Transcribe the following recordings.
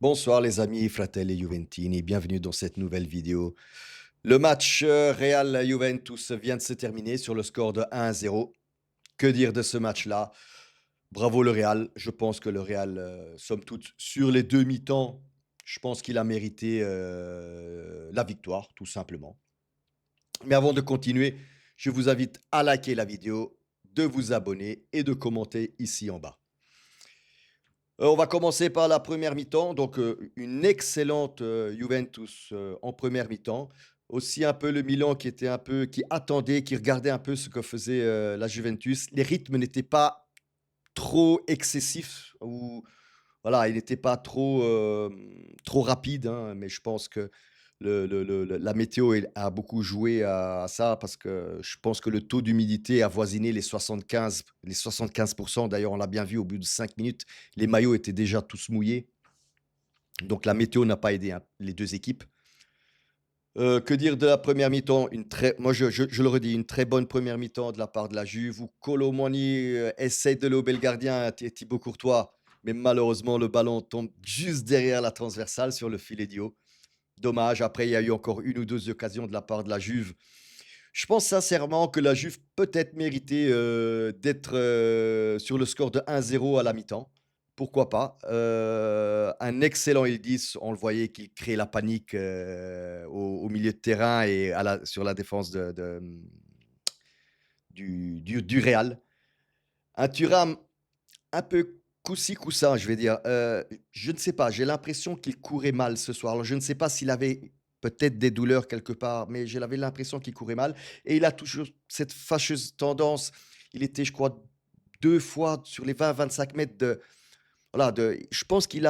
Bonsoir les amis, fratelli Juventini, bienvenue dans cette nouvelle vidéo. Le match Real-Juventus vient de se terminer sur le score de 1-0. Que dire de ce match-là? Bravo le Real, je pense que le Real, somme toute, sur les deux mi-temps, je pense qu'il a mérité la victoire, tout simplement. Mais avant de continuer, je vous invite à liker la vidéo, de vous abonner et de commenter ici en bas. On va commencer par la première mi-temps. Donc, une excellente, Juventus, en première mi-temps. Aussi un peu le Milan qui attendait, qui regardait un peu ce que faisait, la Juventus. Les rythmes n'étaient pas trop excessifs ou voilà, il n'était pas trop rapide, hein, mais je pense que la météo a beaucoup joué à ça parce que je pense que le taux d'humidité avoisinait les 75%. D'ailleurs, on l'a bien vu au bout de 5 minutes, les maillots étaient déjà tous mouillés. Donc la météo n'a pas aidé, hein, les 2 équipes. Que dire de la première mi-temps? Moi je le redis, une très bonne première mi-temps de la part de la Juve où Kolo Muani, essaie de lober le gardien Thibaut Courtois, mais malheureusement le ballon tombe juste derrière la transversale sur le filet du haut. Dommage, après il y a eu encore une ou 2 occasions de la part de la Juve. Je pense sincèrement que la Juve peut-être méritait, d'être, sur le score de 1-0 à la mi-temps. Pourquoi pas? Un excellent Yildiz, on le voyait qu'il créait la panique, au milieu de terrain et sur la défense du Real. Un Thuram un peu coup-ci coup-ça, je vais dire. Je ne sais pas, j'ai l'impression qu'il courait mal ce soir. Alors je ne sais pas s'il avait peut-être des douleurs quelque part, mais j'avais l'impression qu'il courait mal et il a toujours cette fâcheuse tendance. Il était, je crois, 2 fois sur les 20-25 mètres de voilà, je pense qu'il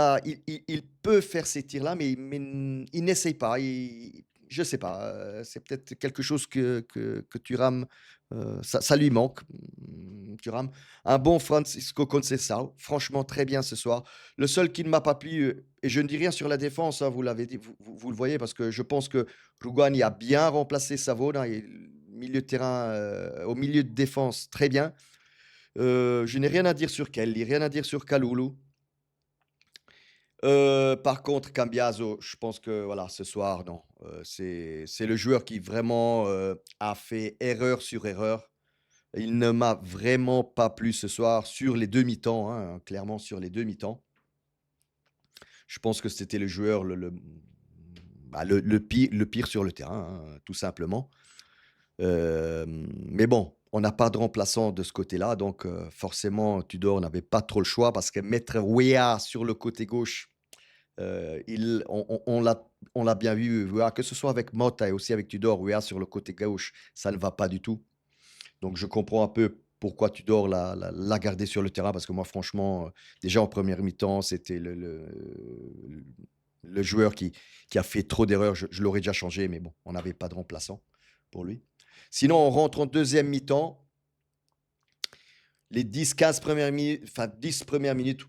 peut faire ces tirs-là, mais il n'essaye pas. Je sais pas, c'est peut-être quelque chose que Thuram, ça lui manque, Thuram. Un bon Francisco Conceição, franchement très bien ce soir. Le seul qui ne m'a pas plu, et je ne dis rien sur la défense, hein, vous l'avez dit, vous le voyez parce que je pense que Rugani a bien remplacé Savona et milieu de terrain, au milieu de défense, très bien. Je n'ai rien à dire sur Kelly, rien à dire sur Kalulu. Par contre, Cambiaso, je pense que voilà, ce soir, non, c'est le joueur qui vraiment, a fait erreur sur erreur. Il ne m'a vraiment pas plu ce soir sur les 2 mi-temps, hein, clairement sur les 2 mi-temps. Je pense que c'était le joueur le pire sur le terrain, hein, tout simplement. Mais bon, on n'a pas de remplaçant de ce côté-là, donc forcément Tudor n'avait pas trop le choix parce que mettre Weah sur le côté gauche. Il on l'a bien vu, Weah, que ce soit avec Mota et aussi avec Tudor, Weah sur le côté gauche, ça ne va pas du tout. Donc je comprends un peu pourquoi Tudor l'a gardé sur le terrain parce que moi franchement, déjà en première mi-temps, c'était le joueur qui a fait trop d'erreurs. Je l'aurais déjà changé, mais bon, on n'avait pas de remplaçant pour lui. Sinon, on rentre en deuxième mi-temps. Les 10-15 premières minutes, enfin 10 premières minutes,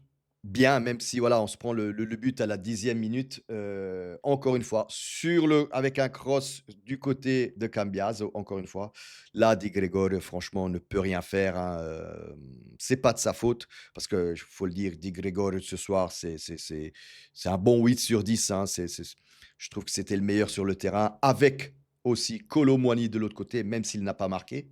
bien, même si voilà, on se prend le but à la 10e minute, encore une fois, avec un cross du côté de Cambiaso, encore une fois. Là, Di Gregorio, franchement, ne peut rien faire, hein, c'est pas de sa faute, parce qu'il faut le dire, Di Gregorio, ce soir, c'est un bon 8 sur 10, hein, je trouve que c'était le meilleur sur le terrain, avec aussi Kolo Muani de l'autre côté, même s'il n'a pas marqué.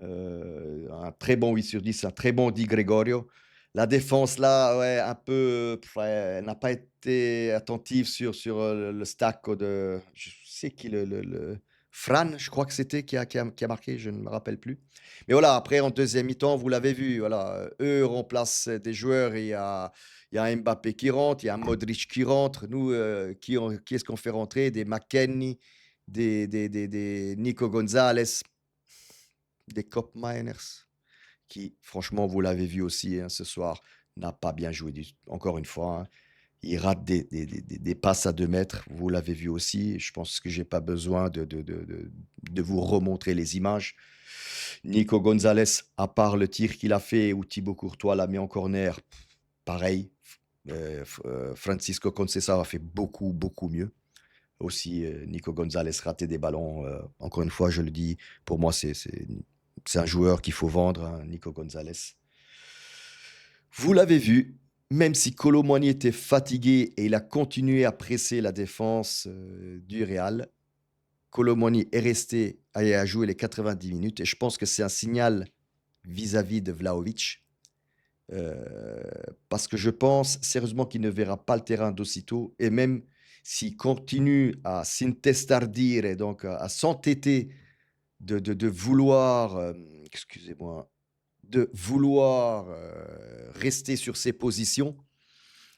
Un très bon 8 sur 10, un très bon Di Gregorio. La défense là, ouais, un peu, ouais, elle n'a pas été attentive sur le stacco de je sais qui le Fran, je crois que c'était qui a marqué, je ne me rappelle plus. Mais voilà, après en deuxième mi-temps, vous l'avez vu, voilà, eux remplacent des joueurs, il y a Mbappé qui rentre, il y a Modric qui rentre. Nous, qui est-ce qu'on fait rentrer? Des McKennie, des Nico Gonzalez, des Cop Miners qui, franchement, vous l'avez vu aussi, hein, ce soir, n'a pas bien joué encore une fois, hein. Il rate des passes à 2 mètres, vous l'avez vu aussi. Je pense que j'ai pas besoin de vous remontrer les images. Nico Gonzalez, à part le tir qu'il a fait où Thibaut Courtois l'a mis en corner, pareil. Francisco Conceição a fait beaucoup, beaucoup mieux. Aussi, Nico Gonzalez ratait des ballons, encore une fois, je le dis, pour moi, c'est un joueur qu'il faut vendre, hein, Nico Gonzalez. Vous l'avez vu, même si Kolo Muani était fatigué et il a continué à presser la défense, du Real, Kolo Muani est resté et a joué les 90 minutes et je pense que c'est un signal vis-à-vis de Vlahovic, heu, parce que je pense sérieusement qu'il ne verra pas le terrain d'aussitôt et même s'il continue à s'intestardire et donc à s'entêter de vouloir, excusez-moi, de vouloir, rester sur ses positions.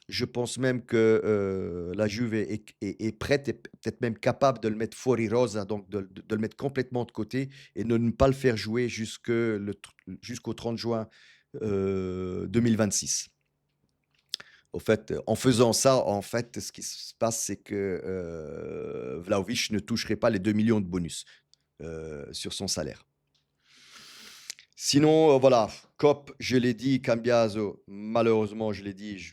Je pense même que, la Juve est prête et peut-être même capable de le mettre fuori rosa, donc de le mettre complètement de côté et de ne pas le faire jouer jusqu'au 30 juin, 2026. Au fait, en faisant ça, en fait, ce qui se passe, c'est que, Vlahovic ne toucherait pas les 2 millions de bonus, sur son salaire. Sinon, voilà, Kop, je l'ai dit, Cambiaso, malheureusement, je l'ai dit,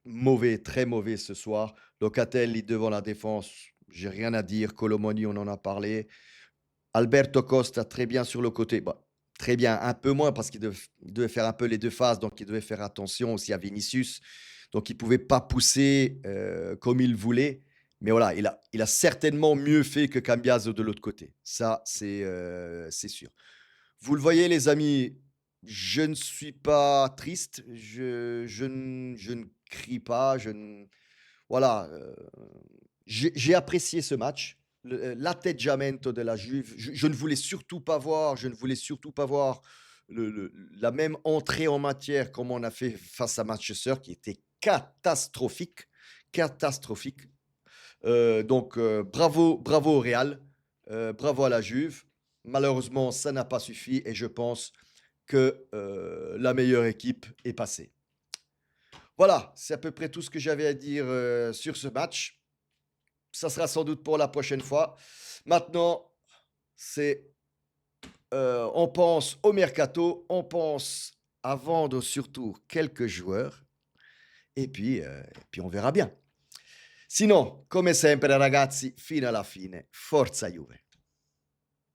mauvais, très mauvais ce soir. Locatelli devant la défense, j'ai rien à dire. Colomoni, on en a parlé. Alberto Costa, très bien sur le côté. Bah, très bien, un peu moins parce qu'il devait faire un peu les deux phases, donc il devait faire attention aussi à Vinicius. Donc il ne pouvait pas pousser comme il voulait. Mais voilà, il a certainement mieux fait que Cambiaso de l'autre côté. Ça, c'est sûr. Vous le voyez, les amis, je ne suis pas triste, je ne crie pas, je ne voilà, j'ai apprécié ce match. L'atteggiamento de la Juve, je ne voulais surtout pas voir la même entrée en matière comme on a fait face à Manchester qui était catastrophique, catastrophique. Donc bravo bravo au Real, bravo à la Juve. Malheureusement, ça n'a pas suffi et je pense que, la meilleure équipe est passée. Voilà, c'est à peu près tout ce que j'avais à dire, sur ce match. Ça sera sans doute pour la prochaine fois. Maintenant, c'est, on pense au mercato, on pense à vendre surtout quelques joueurs et puis on verra bien. Sinon, come sempre ragazzi, fino alla fine, forza Juve.